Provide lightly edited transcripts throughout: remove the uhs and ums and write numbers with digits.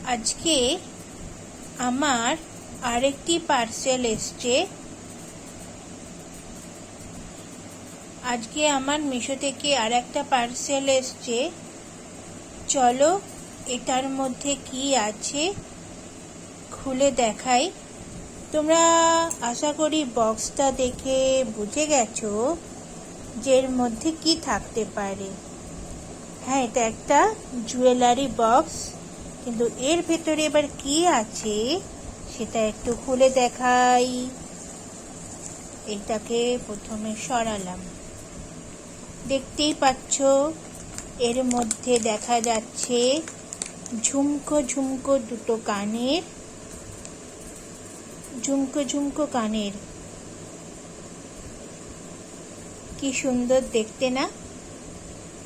আজকে আমার আরেকটি পার্সেল এসছে। আজকে আমার মিশো থেকে আরেকটা পার্সেল এসছে। চলো এটার মধ্যে কি আছে খুলে দেখাই। তোমরা আশা করি বক্সটা দেখে বুঝে গেছো যে এর মধ্যে কি থাকতে পারে। হ্যাঁ, এটা একটা জুয়েলারি বক্স, কিন্তু এর ভেতরে এবার কি আছে সেটা একটু খুলে দেখাই। এটাকে প্রথমে সরালাম। দেখতেই পাচ্ছ এর মধ্যে দেখা যাচ্ছে ঝুমকো ঝুমকো দুটো কানের, ঝুমকো কানের। কি সুন্দর দেখতে না?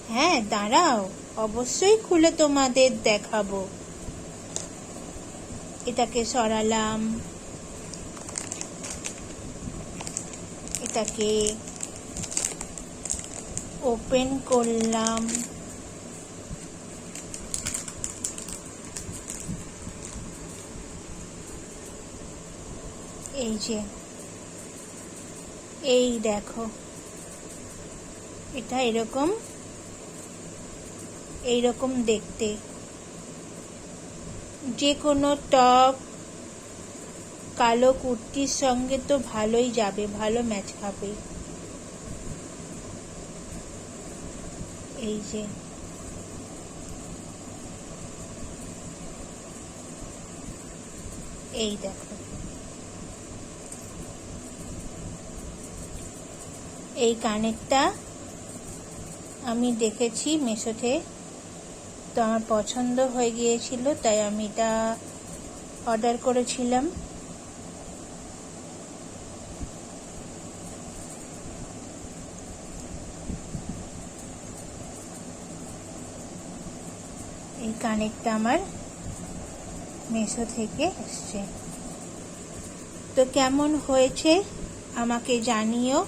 হ্যাঁ, দাঁড়াও, অবশ্যই খুলে তোমাদের দেখাবো। এটাকে সরালাম, এটাকে ওপেন করলাম। এই যে, এই দেখো, এটা এইরকম দেখতে। যে কোনো টপ কালো কুর্তির সঙ্গে তো ভালোই যাবে, ভালো ম্যাচ খাবে। এই যে, এই দেখো, এই কানেরটা আমি দেখেছি মিশোতে, তো আমার পছন্দ হয়ে গিয়েছিল, তাই আমি এটা অর্ডার করেছিলাম। এই কানেরটা আমার মিশো থেকে এসছে। তো কেমন হয়েছে আমাকে জানিও।